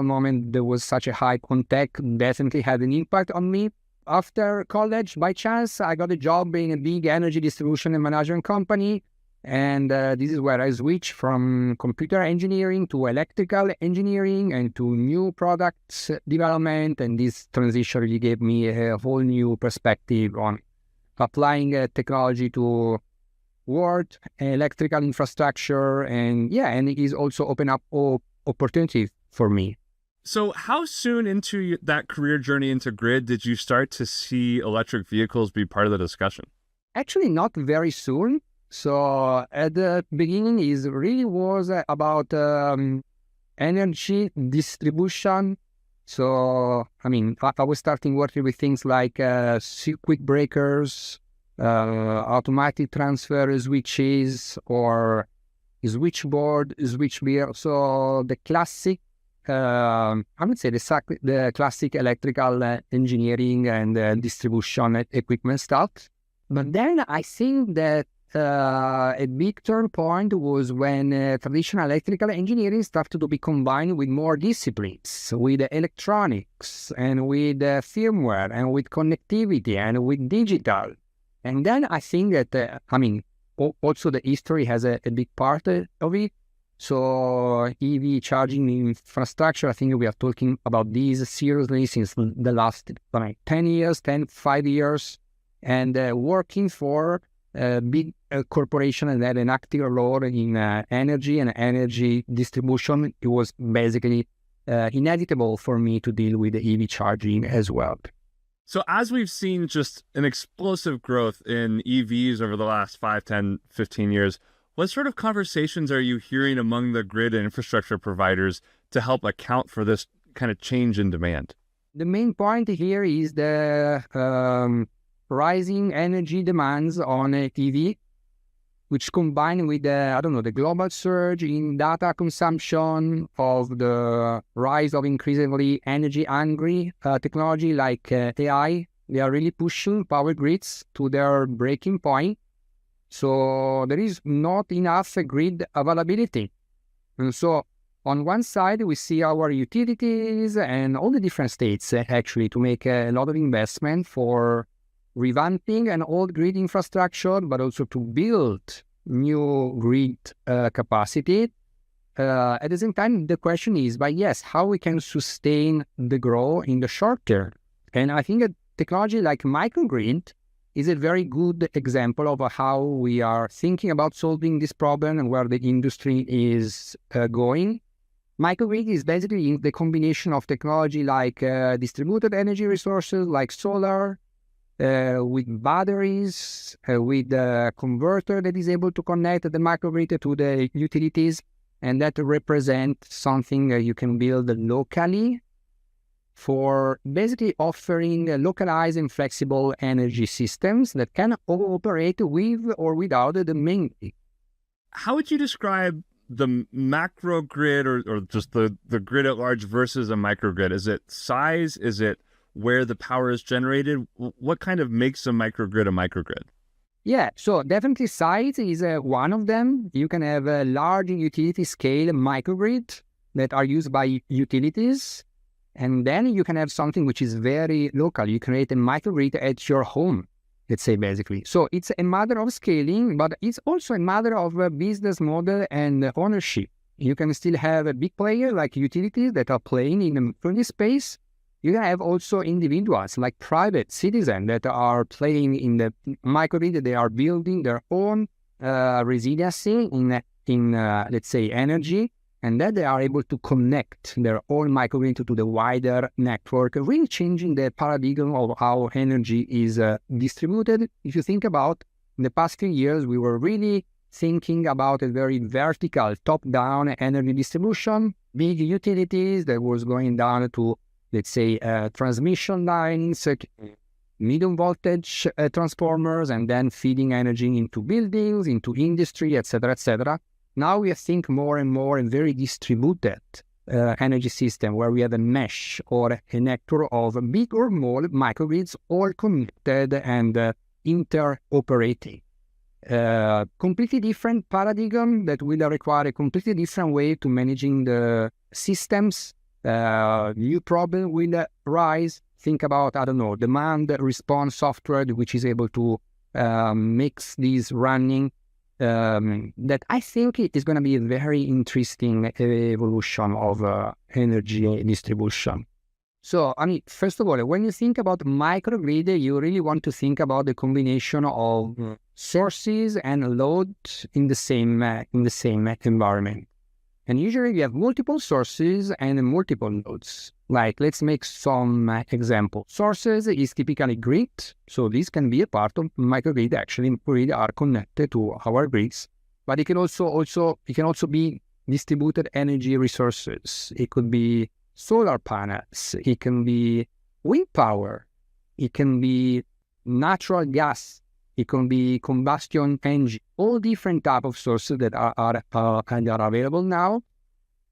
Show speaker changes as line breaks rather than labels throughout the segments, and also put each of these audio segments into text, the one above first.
moment there was such a hype on tech definitely had an impact on me. After college, by chance, I got a job in a big energy distribution and management company. And this is where I switched from computer engineering to electrical engineering and to new products development. And this transition really gave me a whole new perspective on applying technology to world, electrical infrastructure. And it is also open up opportunities for me.
So how soon into that career journey into grid did you start to see electric vehicles be part of the discussion?
Actually, not very soon. So at the beginning, it really was about energy distribution. So, I was starting working with things like circuit breakers, automatic transfer switches, or switchboard, switchgear. So the classic, I would say the classic electrical engineering and distribution equipment stuff. But then I think that a big turn point was when traditional electrical engineering started to be combined with more disciplines, with electronics and with firmware and with connectivity and with digital. And then I think that, also the history has a big part of it. So EV charging infrastructure, I think we are talking about these seriously since the last 5 years, and working for big corporation and had an active role in energy and energy distribution. It was basically inevitable for me to deal with the EV charging as well.
So as we've seen just an explosive growth in EVs over the last 5, 10, 15 years, what sort of conversations are you hearing among the grid and infrastructure providers to help account for this kind of change in demand?
The main point here is the rising energy demands on EV, which combined with the global surge in data consumption of the rise of increasingly energy-hungry technology like AI, they are really pushing power grids to their breaking point. So there is not enough grid availability. And so on one side, we see our utilities and all the different states actually to make a lot of investment for revamping an old grid infrastructure, but also to build new grid capacity. At the same time, the question is, how we can sustain the growth in the short term? And I think a technology like microgrid is a very good example of how we are thinking about solving this problem and where the industry is going. Microgrid is basically the combination of technology like distributed energy resources like solar, with batteries, with a converter that is able to connect the microgrid to the utilities, and that represents something you can build locally for basically offering localized and flexible energy systems that can operate with or without the main grid.
How would you describe the macro grid or just the grid at large versus a microgrid? Is it size? Is it where the power is generated? What kind of makes a microgrid?
Yeah, so definitely size is one of them. You can have a large utility scale microgrid that are used by utilities. And then you can have something which is very local. You create a microgrid at your home, let's say, basically. So it's a matter of scaling, but it's also a matter of a business model and ownership. You can still have a big player like utilities that are playing in this space. You can have also individuals like private citizens that are playing in the microgrid. They are building their own resiliency in let's say, energy, and that they are able to connect their own microgrid to the wider network, really changing the paradigm of how energy is distributed. If you think about in the past few years, we were really thinking about a very vertical, top-down energy distribution, big utilities that was going down to, let's say, transmission lines, medium voltage transformers, and then feeding energy into buildings, into industry, etc., etc. Now we think more and more in very distributed energy system where we have a mesh or a network of big or small microgrids all connected and interoperating. Completely different paradigm that will require a completely different way to managing the systems new problem will rise. Think about, I don't know, demand response software, which is able to mix these running. That I think it is going to be a very interesting evolution of energy distribution. So, I mean, first of all, when you think about microgrid, you really want to think about the combination of sources and load in the same environment. And usually you have multiple sources and multiple loads. Like, let's make some example. Sources is typically grid, so this can be a part of microgrid. Actually, grid are connected to our grids, but it can also be distributed energy resources. It could be solar panels, it can be wind power, it can be natural gas, it can be combustion engine, all different type of sources that are available now.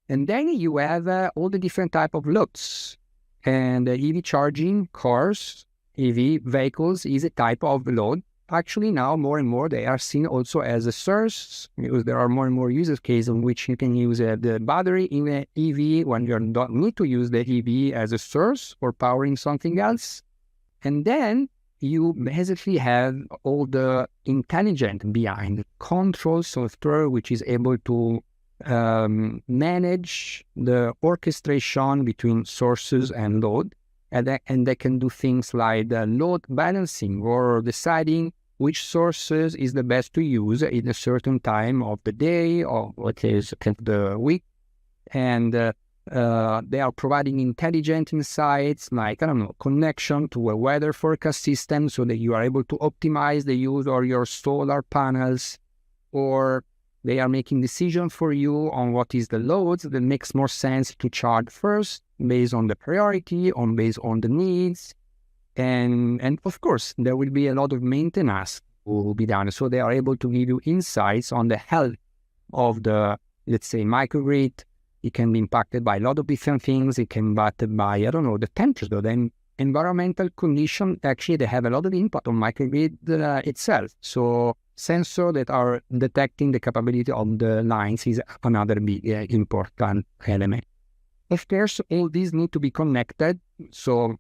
And then you have all the different type of loads. And EV charging, cars, EV vehicles is a type of load. Actually, now more and more they are seen also as a source, because there are more and more use cases in which you can use the battery in an EV when you don't need to use the EV as a source for powering something else. And then you basically have all the intelligent behind control software, which is able to manage the orchestration between sources and load. And they can do things like load balancing or deciding which sources is the best to use in a certain time of the day or what is the week. And they are providing intelligent insights like, I don't know, connection to a weather forecast system so that you are able to optimize the use of your solar panels, or they are making decisions for you on what is the loads that makes more sense to charge first, based on the priority, based on the needs. And of course, there will be a lot of maintenance will be done. So they are able to give you insights on the health of the, let's say, microgrid. It can be impacted by a lot of different things. It can be impacted by, I don't know, the temperature, the environmental condition. Actually, they have a lot of impact on microgrid itself. So sensors that are detecting the capability of the lines is another big important element. Of course, all these need to be connected. So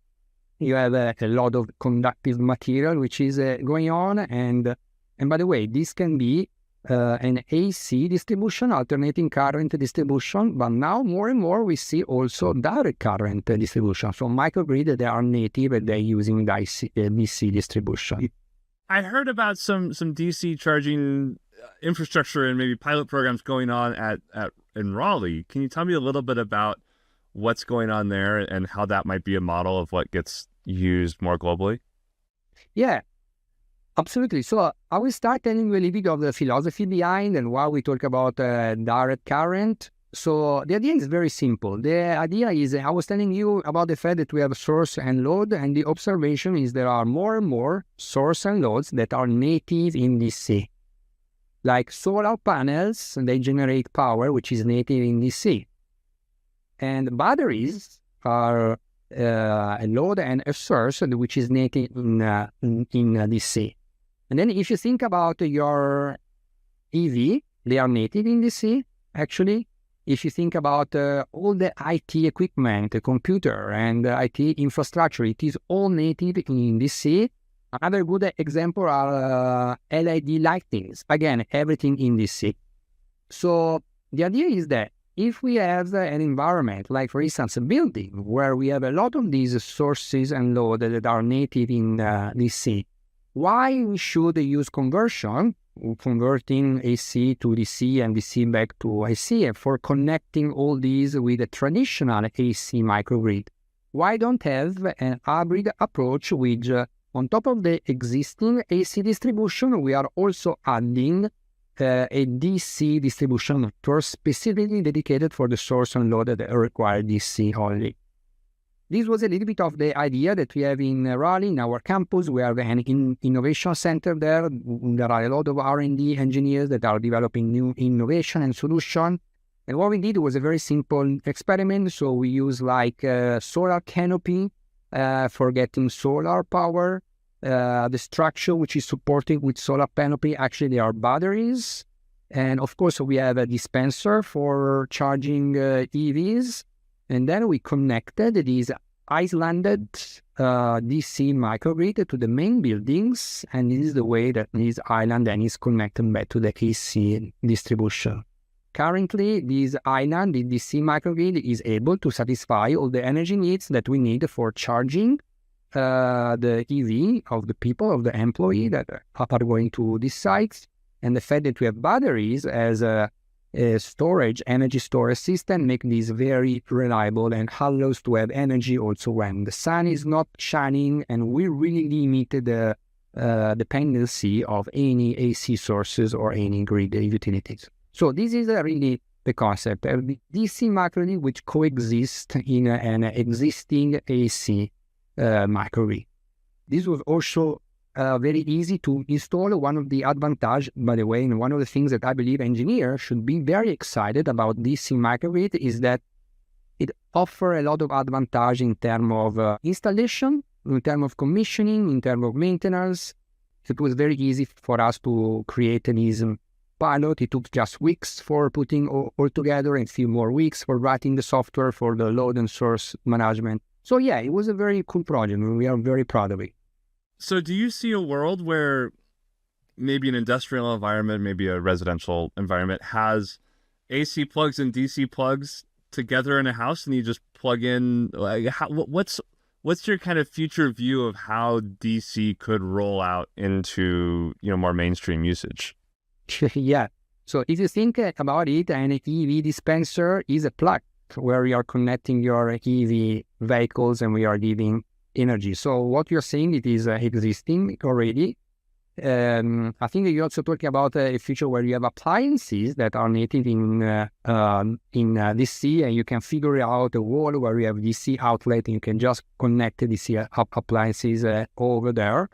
you have a lot of conductive material which is going on. And by the way, this can be an AC distribution, alternating current distribution. But now more and more we see also direct current distribution. So microgrid, they are native and they're using DC distribution.
I heard about some DC charging infrastructure and maybe pilot programs going on in Raleigh. Can you tell me a little bit about what's going on there and how that might be a model of what gets used more globally?
Yeah, absolutely. So I will start telling you a little bit of the philosophy behind and why we talk about direct current. So the idea is very simple. The idea is, I was telling you about the fact that we have source and load, and the observation is there are more and more source and loads that are native in DC. Like solar panels, they generate power, which is native in DC. And batteries are a load and a source, which is native in DC. And then if you think about your EV, they are native in DC, actually. If you think about all the IT equipment, the computer and IT infrastructure, it is all native in DC. Another good example are LED lightings. Again, everything in DC. So the idea is that if we have an environment, like for instance, a building where we have a lot of these sources and load that are native in DC, why we should use converting AC to DC and DC back to AC for connecting all these with a traditional AC microgrid? Why don't have an hybrid approach which, on top of the existing AC distribution, we are also adding a DC distribution network specifically dedicated for the source and load that require DC only. This was a little bit of the idea that we have in Raleigh, in our campus. We have an innovation center there. There are a lot of R&D engineers that are developing new innovation and solution. And what we did was a very simple experiment. So we use like solar canopy for getting solar power. The structure which is supported with solar canopy, actually they are batteries. And of course we have a dispenser for charging EVs. And then we connected this islanded DC microgrid to the main buildings, and this is the way that this island then is connected back to the AC distribution. Currently, this island, the DC microgrid, is able to satisfy all the energy needs that we need for charging the EV of the people, of the employee that are going to these sites. And the fact that we have batteries as a storage, energy storage system make this very reliable and allows to have energy also when the sun is not shining, and we really limit the dependency of any AC sources or any grid utilities. So this is really the concept. The DC microgrid which coexist in an existing AC microgrid. This was also very easy to install. One of the advantages, by the way, and one of the things that I believe engineers should be very excited about DC microgrid is that it offers a lot of advantage in terms of installation, in terms of commissioning, in terms of maintenance. It was very easy for us to create this pilot. It took just weeks for putting all together and a few more weeks for writing the software for the load and source management. So yeah, it was a very cool project and we are very proud of it.
So do you see a world where maybe an industrial environment, maybe a residential environment has AC plugs and DC plugs together in a house, and you just plug in, like, what's your kind of future view of how DC could roll out into, more mainstream usage?
Yeah. So if you think about it, an EV dispenser is a plug where you are connecting your EV vehicles and we are giving energy. So what you're saying, it is existing already. I think you're also talking about a future where you have appliances that are native in DC, and you can figure out a wall where you have DC outlet and you can just connect the DC appliances over there.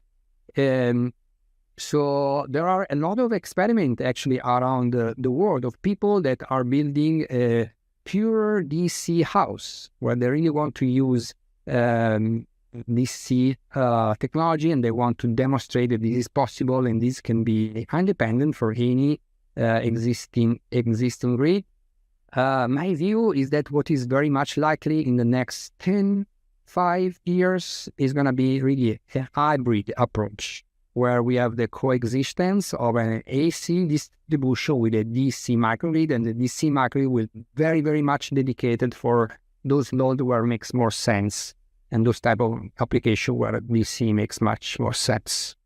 So there are a lot of experiments actually around the world of people that are building a pure DC house where they really want to use DC technology, and they want to demonstrate that this is possible and this can be independent for any existing grid. My view is that what is very much likely in the next 5 years is going to be really a hybrid approach, where we have the coexistence of an AC distribution with a DC microgrid, and the DC microgrid will be very, very much dedicated for those nodes where it makes more sense, and those type of application where DC makes much more sense.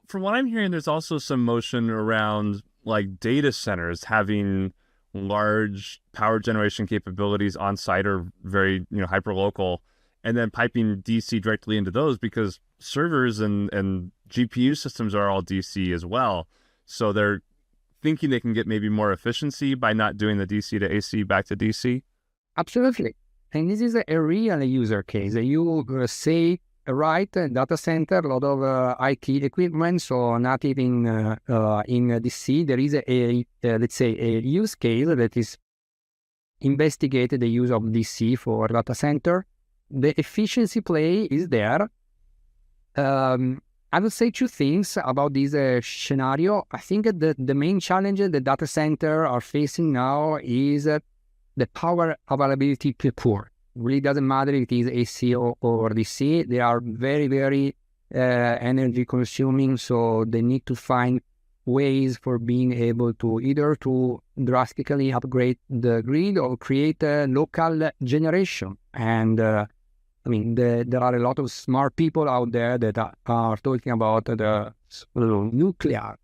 From what I'm hearing, there's also some motion around like data centers having large power generation capabilities on site or very, hyper local, and then piping DC directly into those, because servers and GPU systems are all DC as well. So they're thinking they can get maybe more efficiency by not doing the DC to AC back to DC. Absolutely.
And this is a real user case. You say, right, data center, a lot of IT equipment, so native in DC. There is let's say, a use case that is investigated the use of DC for data center. The efficiency play is there. I would say two things about this scenario. I think that the main challenge the data center are facing now is the power availability per core. Really doesn't matter if it is AC or DC. They are very, very energy consuming, so they need to find ways for being able to either to drastically upgrade the grid or create a local generation. And there are a lot of smart people out there that are talking about the nuclear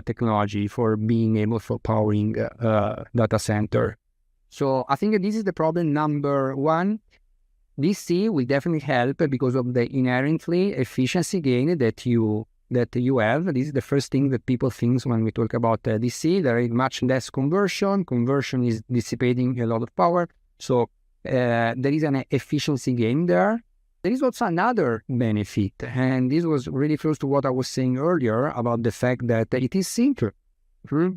technology for being able for powering data center. So I think this is the problem number one. DC will definitely help because of the inherently efficiency gain that you have. This is the first thing that people think when we talk about DC. There is much less conversion. Conversion is dissipating a lot of power. So there is an efficiency gain there. There is also another benefit, and this was really close to what I was saying earlier about the fact that it is simpler.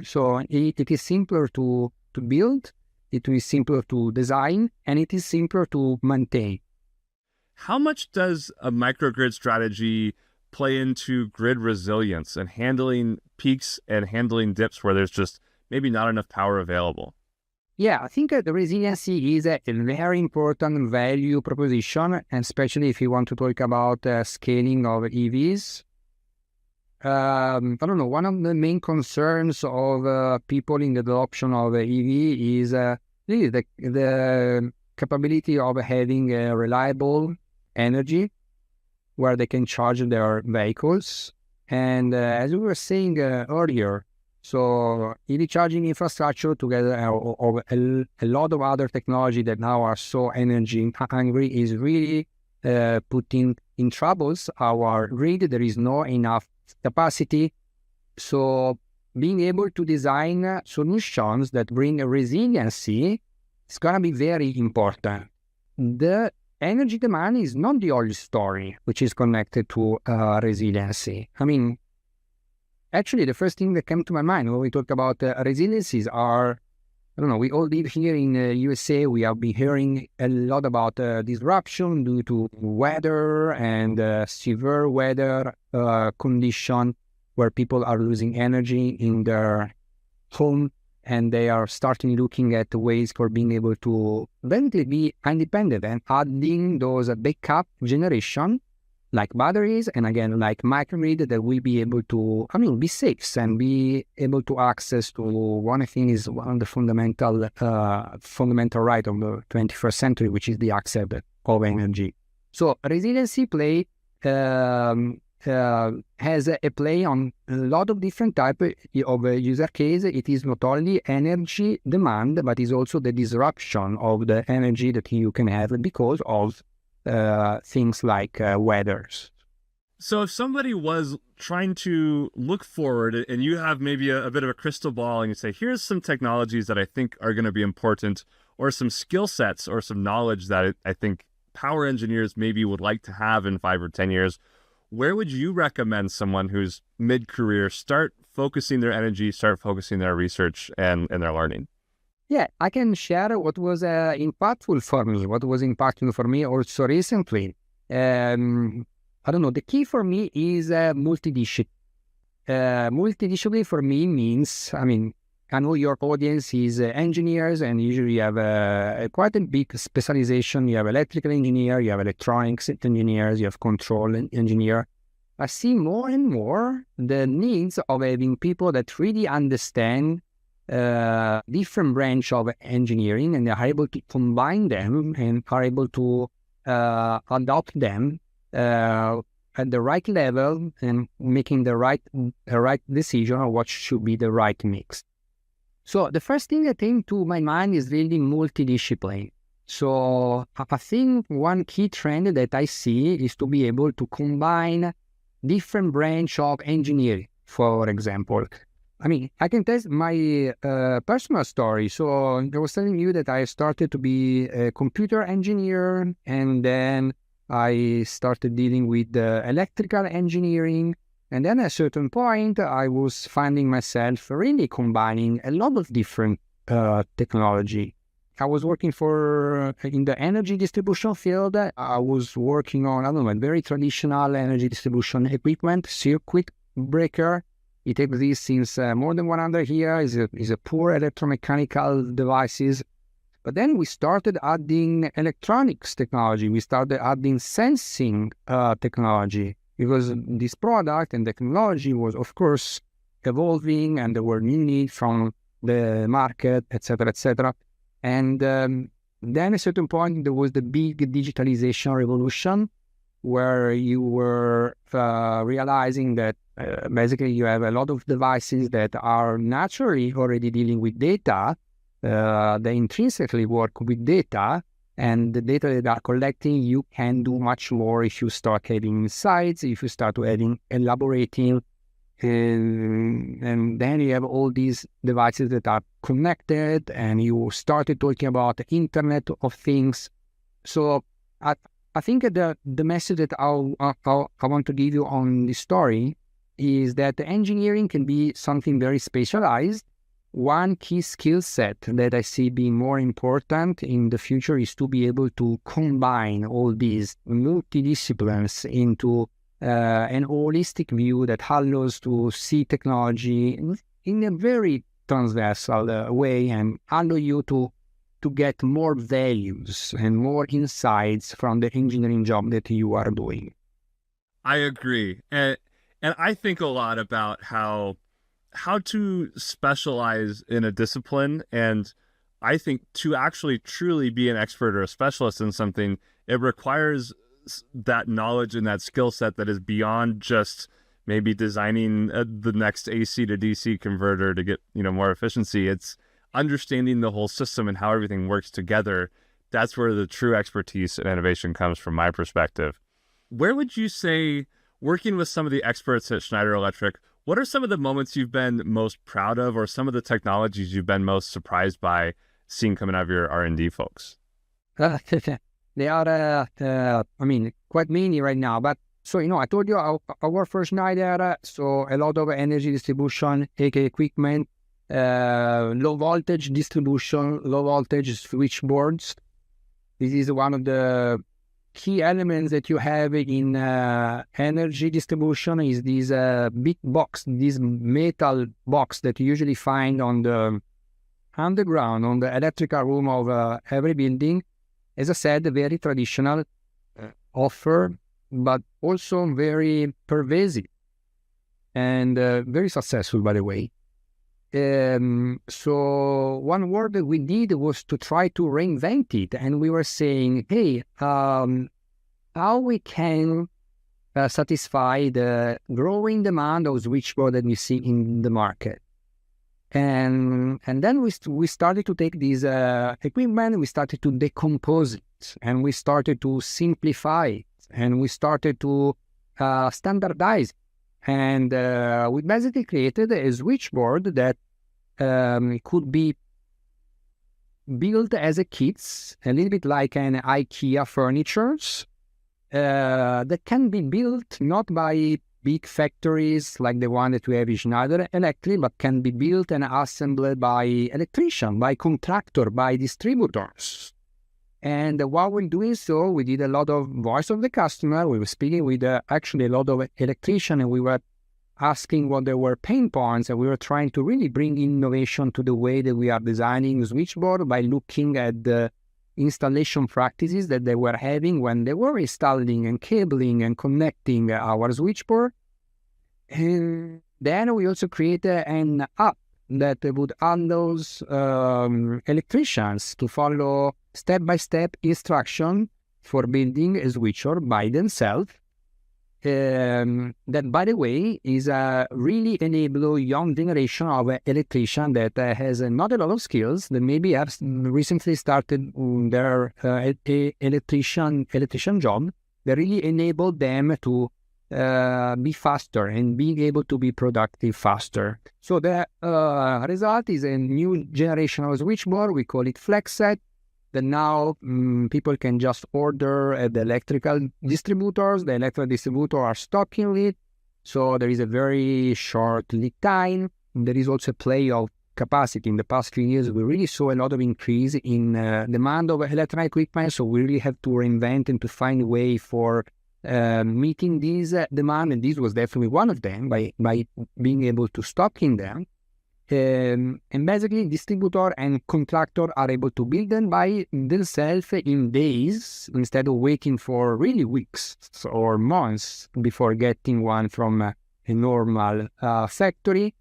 So it is simpler to build, it is simpler to design, and it is simpler to maintain.
How much does a microgrid strategy play into grid resilience and handling peaks and handling dips where there's just maybe not enough power available?
Yeah, I think the resiliency is a very important value proposition, and especially if you want to talk about scaling of EVs. I don't know, one of the main concerns of people in the adoption of EV is really the capability of having a reliable energy where they can charge their vehicles. And as we were saying earlier, so EV charging infrastructure together of a lot of other technology that now are so energy hungry is really putting in troubles our grid. There is no enough capacity. So being able to design solutions that bring a resiliency is going to be very important. The energy demand is not the only story which is connected to resiliency. I mean, actually, the first thing that came to my mind when we talk about resiliencies are, I don't know, we all live here in the USA. We have been hearing a lot about disruption due to weather and severe weather condition where people are losing energy in their home, and they are starting looking at ways for being able to eventually be independent and adding those backup generation like batteries, and again, like microgrid that will be able to, be safe and be able to access to one thing is one of the fundamental right of the 21st century, which is the access of energy. So resiliency play has a play on a lot of different type of user case. It is not only energy demand, but is also the disruption of the energy that you can have because of things like weathers.
So if somebody was trying to look forward and you have maybe a bit of a crystal ball and you say, here's some technologies that I think are going to be important, or some skill sets or some knowledge that I think power engineers maybe would like to have in 5 or 10 years, where would you recommend someone who's mid-career start focusing their energy, start focusing their research and their learning?
Yeah, I can share what was impactful for me, what was impactful for me also recently. I don't know, the key for me is multidisciplinary. Multidisciplinary for me means, I know your audience is engineers, and usually you have quite a big specialization. You have electrical engineer, you have electronics engineers, you have control engineer. I see more and more the needs of having people that really understand different branch of engineering, and they are able to combine them and are able to adopt them at the right level and making the right decision on what should be the right mix. So the first thing that came to my mind is really multidiscipline. So I think one key trend that I see is to be able to combine different branch of engineering. For example, I can tell my personal story. So I was telling you that I started to be a computer engineer, and then I started dealing with electrical engineering. And then at a certain point, I was finding myself really combining a lot of different technology. I was working in the energy distribution field. I was working on, very traditional energy distribution equipment, circuit breaker. It exists since more than 100 years. It's a poor electromechanical devices. But then we started adding electronics technology. We started adding sensing technology, because this product and technology was, of course, evolving, and there were new needs from the market, etc., etc. And then at a certain point, there was the big digitalization revolution, where you were realizing that basically you have a lot of devices that are naturally already dealing with data. They intrinsically work with data, and the data that are collecting, you can do much more if you start having insights, if you start elaborating, and then you have all these devices that are connected, and you started talking about the Internet of Things. So I think the message that I want to give you on this story is that the engineering can be something very specialized. One key skill set that I see being more important in the future is to be able to combine all these multidisciplines into an holistic view that allows to see technology in a very transversal way and allow you to get more values and more insights from the engineering job that you are doing.
I agree. And I think a lot about how to specialize in a discipline. And I think to actually truly be an expert or a specialist in something, it requires that knowledge and that skill set that is beyond just maybe designing the next AC to DC converter to get, more efficiency. It's understanding the whole system and how everything works together. That's where the true expertise and innovation comes from my perspective. Where would you say, working with some of the experts at Schneider Electric, what are some of the moments you've been most proud of, or some of the technologies you've been most surprised by seeing coming out of your R&D folks?
They are, quite many right now. But so, I told you I work for Schneider, so a lot of energy distribution, AK equipment, low voltage distribution, low voltage switchboards. This is one of the key elements that you have in energy distribution is this big box, this metal box that you usually find on the underground, on the electrical room of every building. As I said, very traditional offer, but also very pervasive and very successful, by the way. So one work that we did was to try to reinvent it. And we were saying, hey, how we can satisfy the growing demand of switchboard that we see in the market. And then we started to take this equipment, we started to decompose it, and we started to simplify it, and we started to standardize it. And we basically created a switchboard that could be built as a kit, a little bit like an IKEA furnitures, that can be built not by big factories like the one that we have in Schneider Electric, but can be built and assembled by electrician, by contractor, by distributors. And while we're doing so, we did a lot of voice of the customer. We were speaking with actually a lot of electricians, and we were asking what there were pain points, and we were trying to really bring innovation to the way that we are designing switchboard by looking at the installation practices that they were having when they were installing and cabling and connecting our switchboard. And then we also created an app that would allow electricians to follow step-by-step instruction for building a switchboard by themselves. That, by the way, is really enable young generation of electrician that has not a lot of skills, that maybe have recently started their electrician job. They really enable them to be faster and being able to be productive faster. So the result is a new generation of switchboard. We call it FlexSet. That now people can just order at the electrical distributors. The electrical distributors are stocking it, so there is a very short lead time. There is also a play of capacity. In the past few years, we really saw a lot of increase in demand of electronic equipment, so we really have to reinvent and to find a way for meeting these demand, and this was definitely one of them by being able to stock in them. And basically, distributor and contractor are able to build them by themselves in days instead of waiting for really weeks or months before getting one from a normal factory.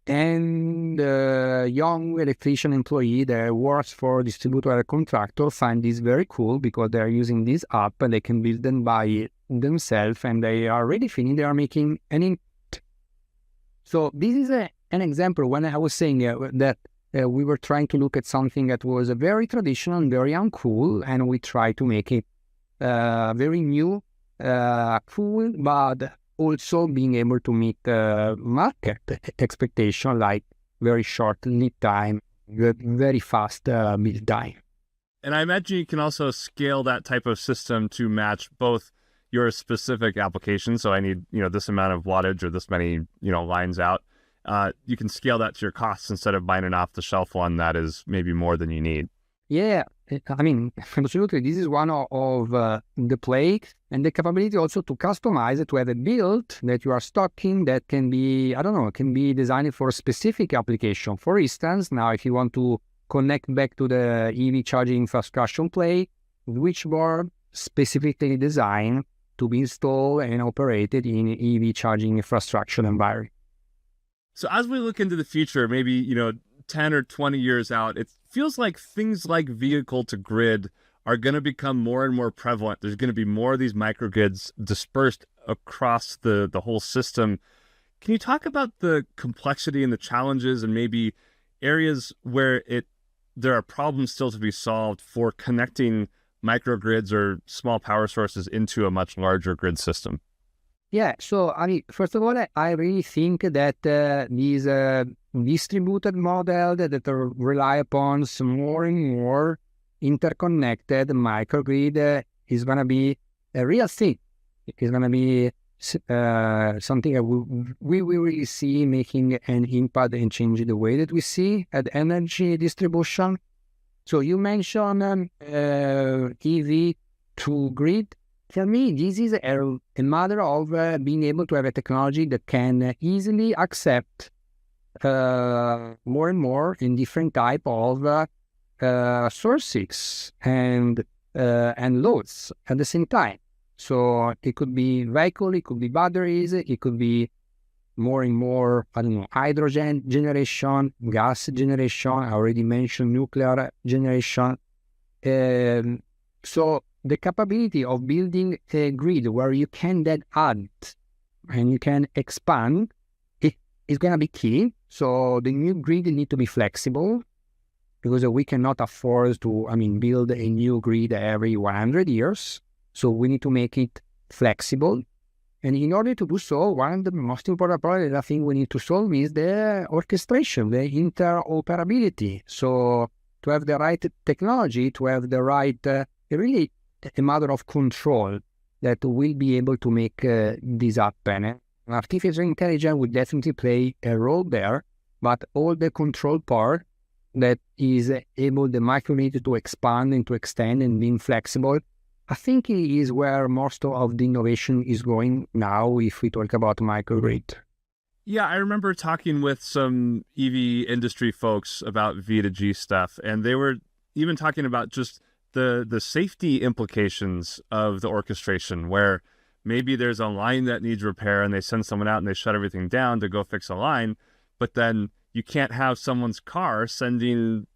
And the young electrician employee that works for distributor or contractor find this very cool because they're using this app and they can build them by themselves, and they are already feeling they are making an impact. So this is an example when I was saying that we were trying to look at something that was very traditional and very uncool, and we try to make it very new, cool, but also being able to meet market expectation, like very short lead time, very fast build time.
And I imagine you can also scale that type of system to match both your specific application. So I need, this amount of wattage or this many, lines out. You can scale that to your costs instead of buying an off-the-shelf one that is maybe more than you need.
Yeah, I mean, absolutely, this is one of the play, and the capability also to customize it, to have a build that you are stocking that can be, I don't know, can be designed for a specific application. For instance, now if you want to connect back to the EV charging infrastructure play, which board specifically designed to be installed and operated in EV charging infrastructure environment.
So as we look into the future, maybe, 10 or 20 years out, it feels like things like vehicle to grid are going to become more and more prevalent. There's going to be more of these microgrids dispersed across the whole system. Can you talk about the complexity and the challenges and maybe areas where there are problems still to be solved for connecting microgrids or small power sources into a much larger grid system?
Yeah, so I mean, first of all, I really think that these distributed model that rely upon some more and more interconnected microgrid is going to be a real thing. It's going to be something that we will really see making an impact and changing the way that we see at energy distribution. So you mentioned EV to grid. For me, this is a matter of being able to have a technology that can easily accept more and more in different type of sources and loads at the same time. So it could be vehicle, it could be batteries, it could be more and more, I don't know, hydrogen generation, gas generation. I already mentioned nuclear generation. So the capability of building a grid where you can then add and you can expand, it is going to be key. So the new grid need to be flexible because we cannot afford to, build a new grid every 100 years. So we need to make it flexible. And in order to do so, one of the most important problems I think we need to solve is the orchestration, the interoperability. So to have the right technology, to have the right, really a matter of control that will be able to make this happen. Artificial intelligence will definitely play a role there, but all the control part that is able the microgrid to expand and to extend and being flexible, I think is where most of the innovation is going now if we talk about microgrid.
Yeah, I remember talking with some EV industry folks about V2G stuff, and they were even talking about just the safety implications of the orchestration, where maybe there's a line that needs repair and they send someone out and they shut everything down to go fix a line, but then you can't have someone's car sending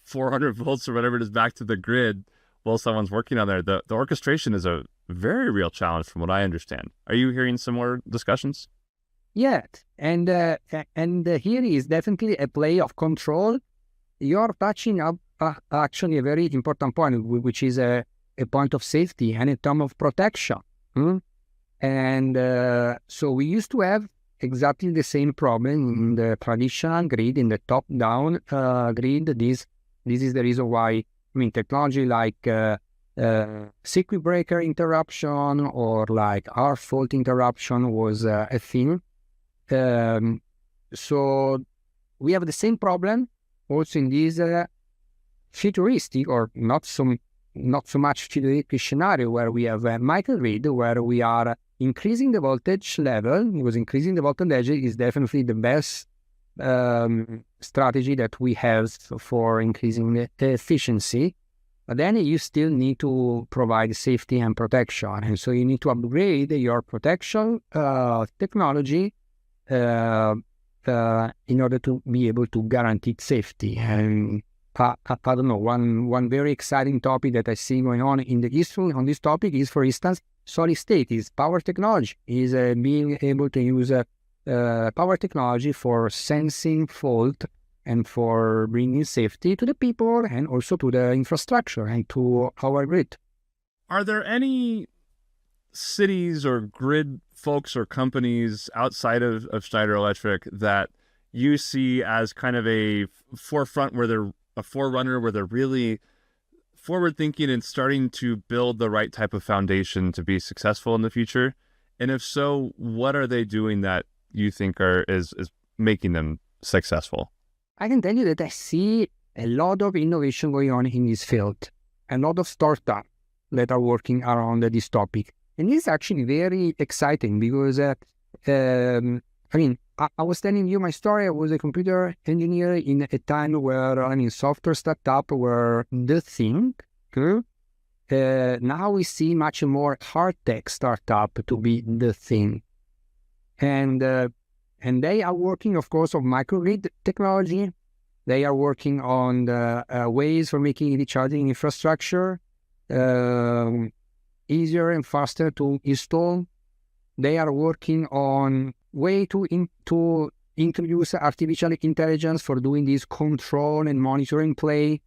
400 volts or whatever it is back to the grid while someone's working on there. The orchestration is a very real challenge from what I understand. Are you hearing some more discussions?
Yeah, and here is definitely a play of control. You're touching up actually a very important point, which is a point of safety and a term of protection. And so we used to have exactly the same problem in the traditional grid, in the top-down grid. This is the reason why, technology like circuit breaker interruption or like hard fault interruption was a thing. So we have the same problem also in this futuristic or not so much futuristic scenario where we have a microgrid where we are increasing the voltage level, because increasing the voltage is definitely the best strategy that we have for increasing the efficiency. But then you still need to provide safety and protection. And so you need to upgrade your protection technology in order to be able to guarantee safety. And I don't know, one very exciting topic that I see going on in the history on this topic is, for instance, solid state is power technology, is being able to use power technology for sensing fault and for bringing safety to the people and also to the infrastructure and to our grid.
Are there any cities or grid folks or companies outside of Schneider Electric that you see as kind of a forefront where they're a forerunner, where they're really forward thinking and starting to build the right type of foundation to be successful in the future? And if so, what are they doing that you think is making them successful?
I can tell you that I see a lot of innovation going on in this field. a lot of startups that are working around this topic. And it's actually very exciting because, I was telling you my story. I was a computer engineer in a time where, software startup were the thing. Now we see much more hard tech startup to be the thing. And they are working, of course, on microgrid technology. They are working on the ways for making EV charging infrastructure easier and faster to install. They are working on way to introduce artificial intelligence for doing this control and monitoring play.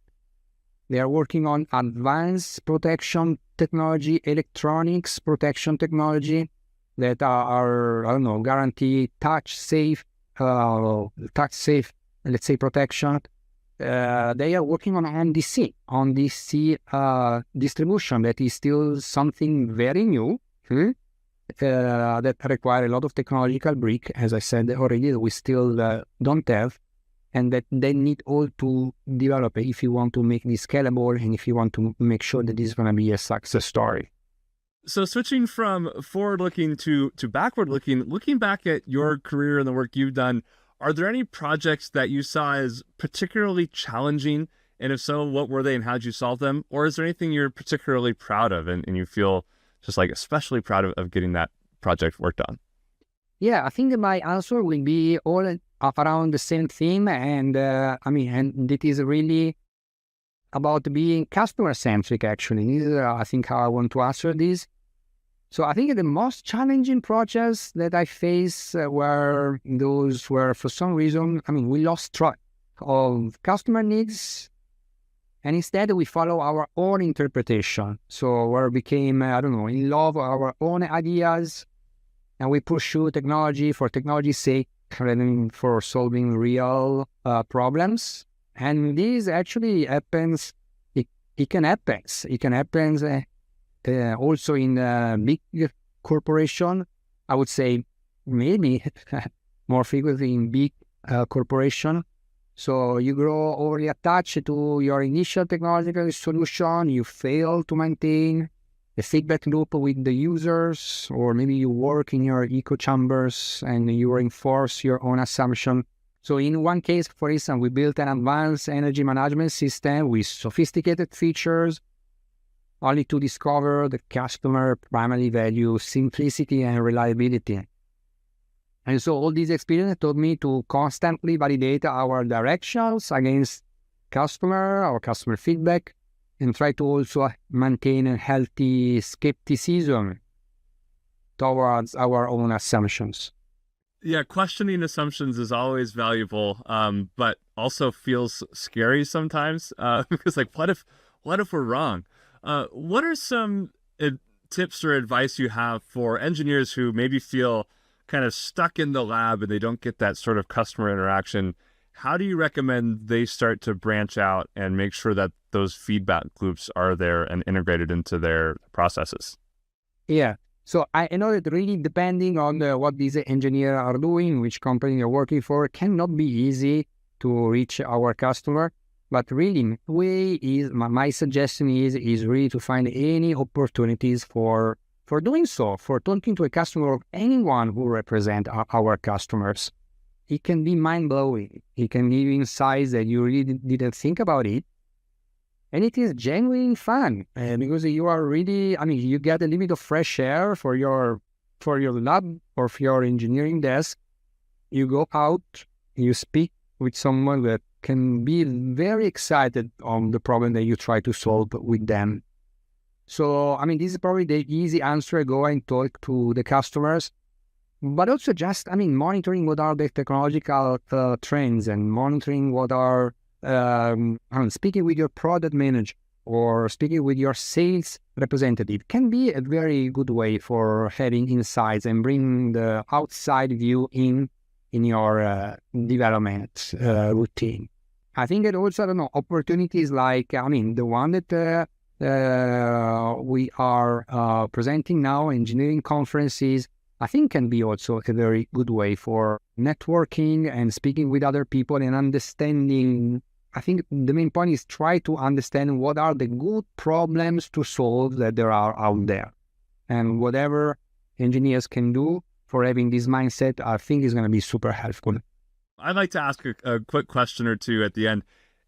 They are working on advanced protection technology, electronics protection technology that are guarantee touch safe, let's say, protection. They are working on DC distribution that is still something very new, that require a lot of technological brick, as I said already, that we still don't have, and that they need all to develop if you want to make this scalable and if you want to make sure that this is going to be a success story.
So switching from forward-looking to backward-looking, looking back at your career and the work you've done, are there any projects that you saw as particularly challenging? And if so, what were they and how did you solve them? Or is there anything you're particularly proud of and you feel just like especially proud of getting that project worked on?
Yeah, I think my answer will be all around the same theme. And and it is really about being customer-centric, actually. This is, I think, how I want to answer this. So I think the most challenging projects that I faced were those where, for some reason, we lost track of customer needs, and instead we follow our own interpretation. So we became, in love with our own ideas, and we pursue technology for technology's sake rather than for solving real problems. And this actually happens. It can happen. It can happen. Also in big corporation, I would say maybe more frequently in big corporation. So you grow overly attached to your initial technological solution, you fail to maintain a feedback loop with the users, or maybe you work in your echo chambers and you reinforce your own assumption. So in one case, for instance, we built an advanced energy management system with sophisticated features, only to discover the customer primarily value simplicity and reliability. And so all these experience taught me to constantly validate our directions against our customer feedback, and try to also maintain a healthy skepticism towards our own assumptions.
Yeah, questioning assumptions is always valuable, but also feels scary sometimes because what if we're wrong? What are some tips or advice you have for engineers who maybe feel kind of stuck in the lab and they don't get that sort of customer interaction? How do you recommend they start to branch out and make sure that those feedback loops are there and integrated into their processes?
Yeah. So I know that really depending on what these engineers are doing, which company they're working for, cannot be easy to reach our customer. But really, my suggestion is really to find any opportunities for doing so, for talking to a customer of anyone who represent our customers. It can be mind-blowing. It can give insights that you really didn't think about it. And it is genuinely fun because you are really, you get a little bit of fresh air for your lab or for your engineering desk. You go out, you speak with someone that can be very excited on the problem that you try to solve with them. So, this is probably the easy answer. Go and talk to the customers, but also just, monitoring what are the technological trends and monitoring what are, speaking with your product manager or speaking with your sales representative can be a very good way for having insights and bringing the outside view in your development routine. I think that also, opportunities like, the one that we are presenting now, engineering conferences, I think can be also a very good way for networking and speaking with other people and understanding I think the main point is try to understand what are the good problems to solve that there are out there. And whatever engineers can do for having this mindset, I think is going to be super helpful.
I'd like to ask a quick question or two at the end.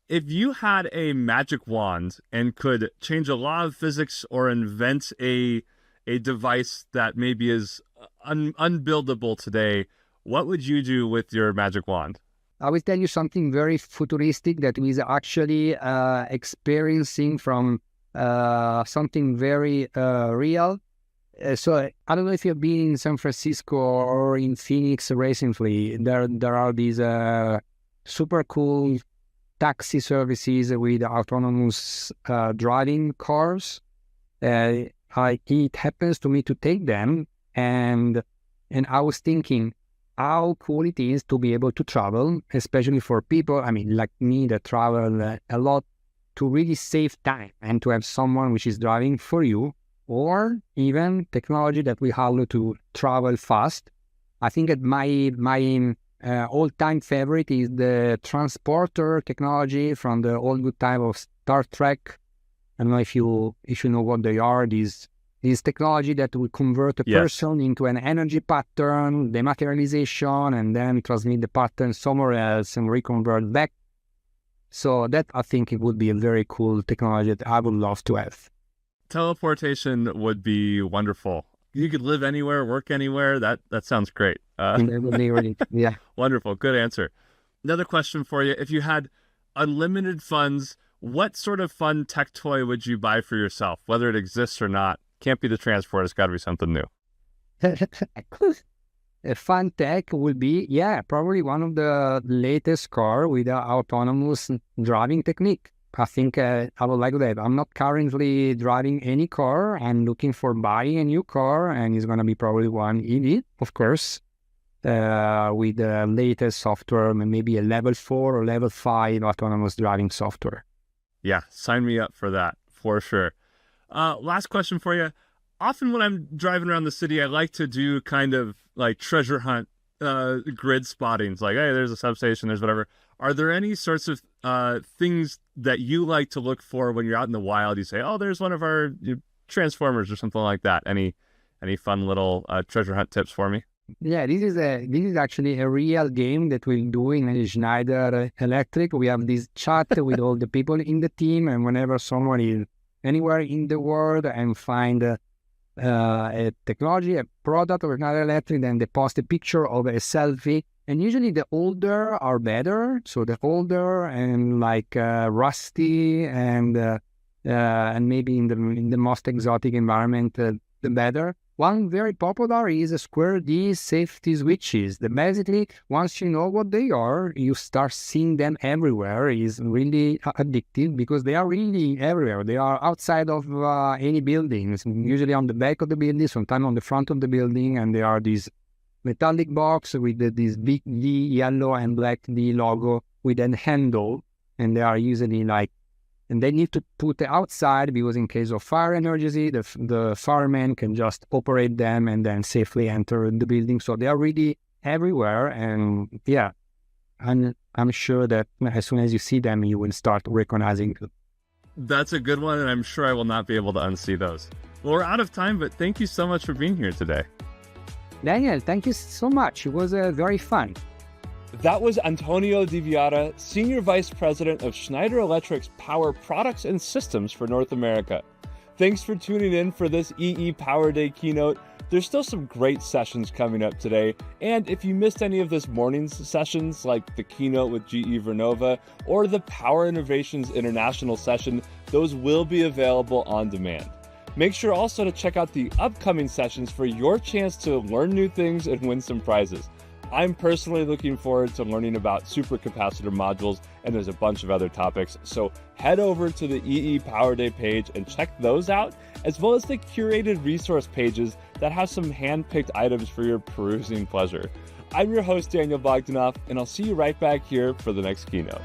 If you had a magic wand and could change a law of physics or invent a device that maybe is unbuildable today, what would you do with your magic wand?
I will tell you something very futuristic that is actually experiencing from something very real. So I don't know if you've been in San Francisco or in Phoenix recently. There are these super cool taxi services with autonomous driving cars. It happens to me to take them, and I was thinking how cool it is to be able to travel, especially for people, I mean, like me that travel a lot, to really save time and to have someone which is driving for you, or even technology that we have to travel fast. I think that my all-time favorite is the transporter technology from the old good time of Star Trek. I don't know if you know what they are. These technology that will convert a person into an energy pattern, dematerialization, and then transmit the pattern somewhere else and reconvert back. So that, I think, it would be a very cool technology that I would love to have.
Teleportation would be wonderful. You could live anywhere, work anywhere. That sounds great.
Yeah.
Wonderful. Good answer. Another question for you. If you had unlimited funds, what sort of fun tech toy would you buy for yourself, whether it exists or not? Can't be the transport. It's got to be something new.
A fun tech would be, probably one of the latest car with an autonomous driving technique. I think I would like that. I'm not currently driving any car. I'm looking for buying a new car, and it's going to be probably one EV, of course, with the latest software, maybe a level 4 or level 5 autonomous driving software.
Yeah, sign me up for that, for sure. Last question for you. Often when I'm driving around the city, I like to do kind of like treasure hunt grid spottings, like, hey, there's a substation, there's whatever. Are there any sorts of things that you like to look for when you're out in the wild? You say, oh, there's one of our transformers or something like that. Any fun little treasure hunt tips for me?
Yeah, this is actually a real game that we're doing in Schneider Electric. We have this chat with all the people in the team, and whenever someone is anywhere in the world and find a technology, a product of Schneider Electric, then they post a picture of a selfie. And usually the older are better. So the older and like rusty and maybe in the most exotic environment, the better. One very popular is Square D safety switches. Basically, once you know what they are, you start seeing them everywhere. Is really addictive because they are really everywhere. They are outside of any buildings, usually on the back of the building, sometimes on the front of the building, and they are these metallic box with this big D, yellow and black D logo with a handle, and they are usually and they need to put it outside because in case of fire emergency, the firemen can just operate them and then safely enter the building. So they are really everywhere, and I'm sure that as soon as you see them, you will start recognizing them.
That's a good one, and I'm sure I will not be able to unsee those. Well, we're out of time, but thank you so much for being here today.
Daniel, thank you so much. It was very fun.
That was Antonio Di Viara, Senior Vice President of Schneider Electric's Power Products and Systems for North America. Thanks for tuning in for this EE Power Day keynote. There's still some great sessions coming up today, and if you missed any of this morning's sessions, like the keynote with GE Vernova or the Power Innovations International session, those will be available on demand. Make sure also to check out the upcoming sessions for your chance to learn new things and win some prizes. I'm personally looking forward to learning about supercapacitor modules, and there's a bunch of other topics. So head over to the EE Power Day page and check those out, as well as the curated resource pages that have some hand-picked items for your perusing pleasure. I'm your host, Daniel Bogdanoff, and I'll see you right back here for the next keynote.